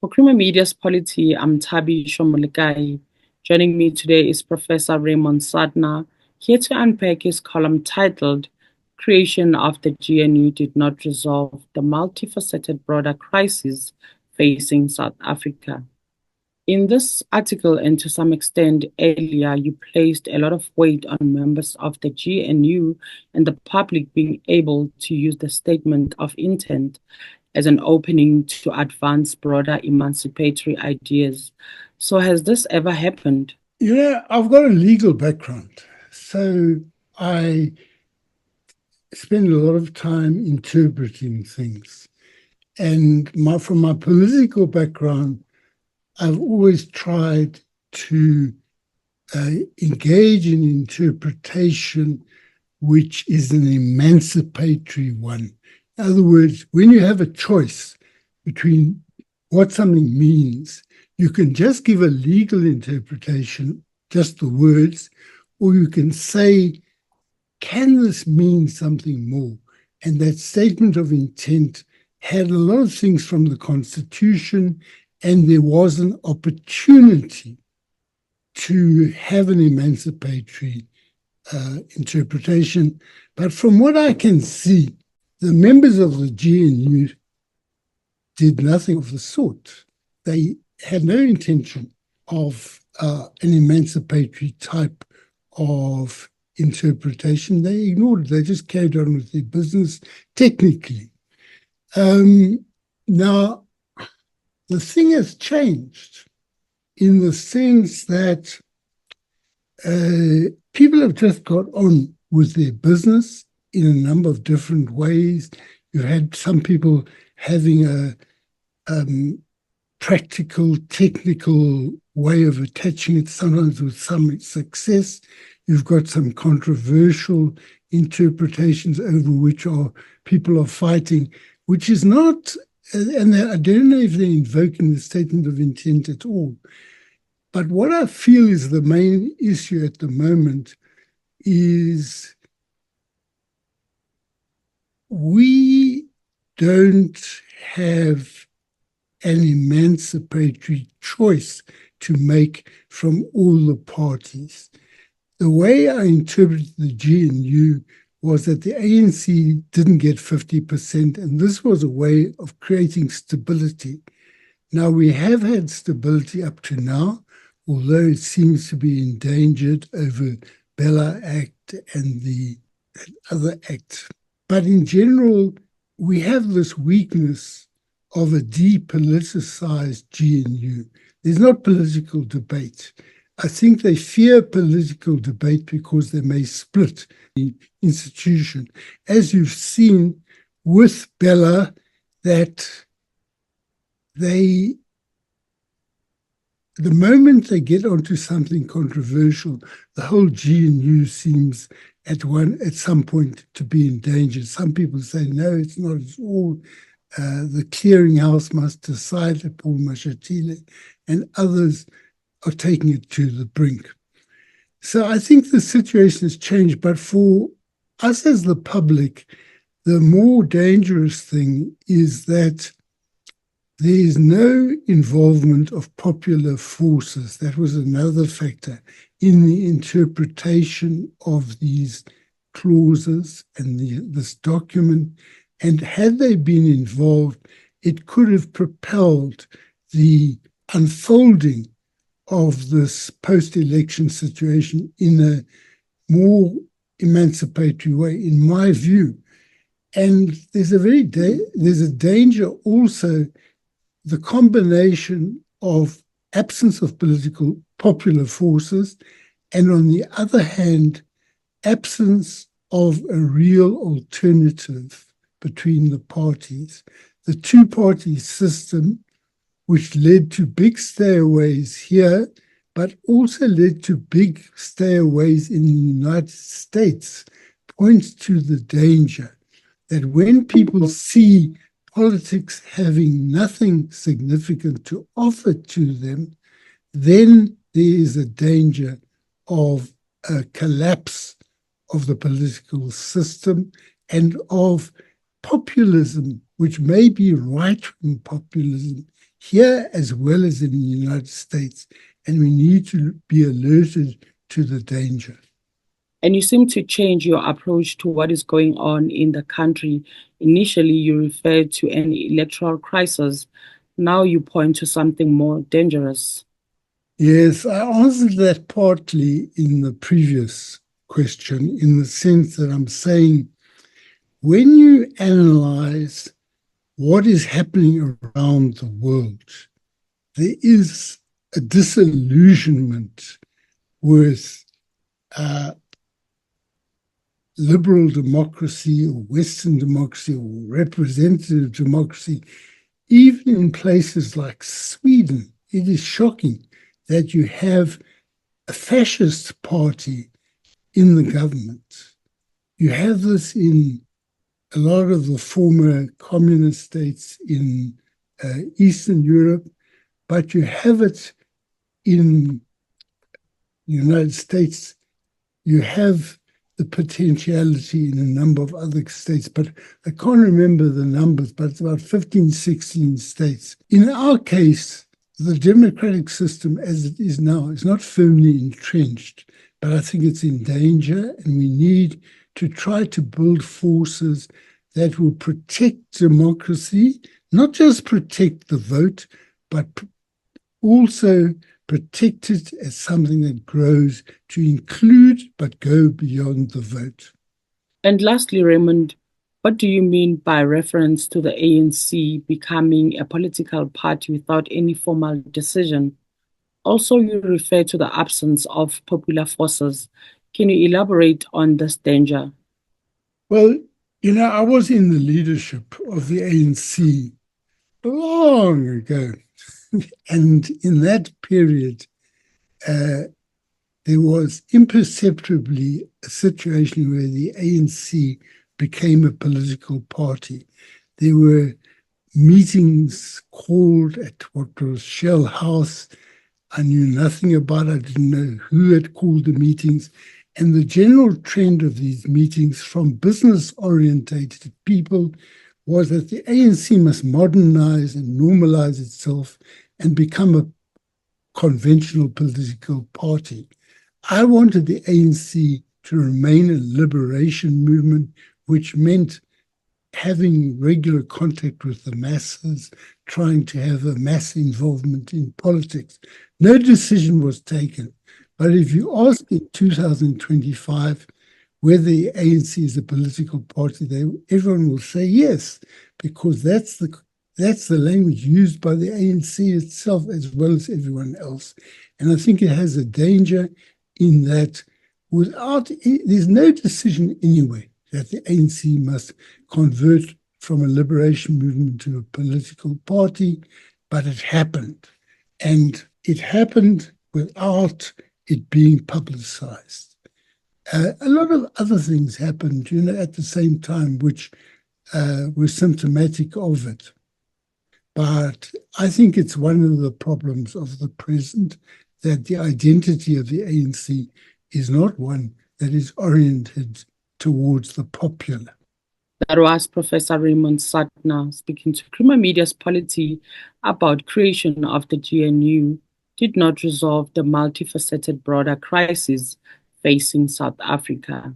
For Creamer Media's Polity, I'm Tabi Shomulikai. Joining me today is Professor Raymond Suttner, here to unpack his column titled Creation of the GNU Did Not Resolve the Multifaceted Broader Crisis Facing South Africa. In this article, and to some extent earlier, you placed a lot of weight on members of the GNU and the public being able to use the statement of intent as an opening to advance broader emancipatory ideas. So has this ever happened? I've got a legal background, so I spend a lot of time interpreting things. And from my political background, I've always tried to engage in interpretation which is an emancipatory one. In other words, when you have a choice between what something means, you can just give a legal interpretation, just the words, or you can say, can this mean something more? And that statement of intent had a lot of things from the Constitution, and there was an opportunity to have an emancipatory interpretation. But from what I can see, the members of the GNU did nothing of the sort. They had no intention of an emancipatory type of interpretation. They ignored it. They just carried on with their business technically. Now, the thing has changed in the sense that people have just got on with their business in a number of different ways. You've had some people having a practical, technical way of attaching it, sometimes with some success. You've got some controversial interpretations over which people are fighting, which is not, and I don't know if they're invoking the statement of intent at all. But what I feel is the main issue at the moment is we don't have an emancipatory choice to make from all the parties. The way I interpreted the GNU was that the ANC didn't get 50%, and this was a way of creating stability. Now, we have had stability up to now, although it seems to be endangered over Bella Act and the other act. But in general, we have this weakness of a depoliticized GNU. There's not political debate. I think they fear political debate because they may split the institution. As you've seen with Bella, that the moment they get onto something controversial, the whole GNU seems at some point to be in danger. Some people say, no, it's not at all. The clearinghouse must decide at Paul Mashatile, and others are taking it to the brink. So I think the situation has changed, but for us as the public, the more dangerous thing is that there is no involvement of popular forces. That was another factor in the interpretation of these clauses and this document. And had they been involved, it could have propelled the unfolding of this post-election situation in a more emancipatory way, in my view. And there's a danger also, the combination of absence of political popular forces, and on the other hand, absence of a real alternative between the parties. The two-party system, which led to big stayaways here, but also led to big stayaways in the United States, points to the danger that when people see politics having nothing significant to offer to them, then there is a danger of a collapse of the political system and of populism, which may be right-wing populism here as well as in the United States, and we need to be alerted to the danger. And you seem to change your approach to what is going on in the country. Initially, you referred to an electoral crisis. Now you point to something more dangerous. Yes, I answered that partly in the previous question, in the sense that I'm saying when you analyze what is happening around the world, there is a disillusionment with liberal democracy or Western democracy or representative democracy, even in places like Sweden. It is shocking that you have a fascist party in the government. You have this in a lot of the former communist states in Eastern Europe, but you have it in the United States. You have the potentiality in a number of other states, but I can't remember the numbers, but it's about 15, 16 states. In our case, the democratic system as it is now is not firmly entrenched, but I think it's in danger, and we need to try to build forces that will protect democracy, not just protect the vote, but also protect it as something that grows to include but go beyond the vote. And lastly, Raymond, what do you mean by reference to the ANC becoming a political party without any formal decision? Also, you refer to the absence of popular forces. Can you elaborate on this danger? Well, I was in the leadership of the ANC long ago. And in that period, there was imperceptibly a situation where the ANC became a political party. There were meetings called at what was Shell House. I knew nothing about it. I didn't know who had called the meetings. And the general trend of these meetings from business-orientated people was that the ANC must modernize and normalize itself and become a conventional political party. I wanted the ANC to remain a liberation movement, which meant having regular contact with the masses, trying to have a mass involvement in politics. No decision was taken. But if you ask in 2025 whether the ANC is a political party, everyone will say yes, because that's the language used by the ANC itself as well as everyone else. And I think it has a danger in that there's no decision anyway that the ANC must convert from a liberation movement to a political party, but it happened. And it happened without it being publicized. A lot of other things happened, at the same time, which were symptomatic of it. But I think it's one of the problems of the present, that the identity of the ANC is not one that is oriented towards the popular. That was Professor Raymond Suttner speaking to Creamer Media's Polity about creation of the GNU did not resolve the multifaceted broader crisis facing South Africa.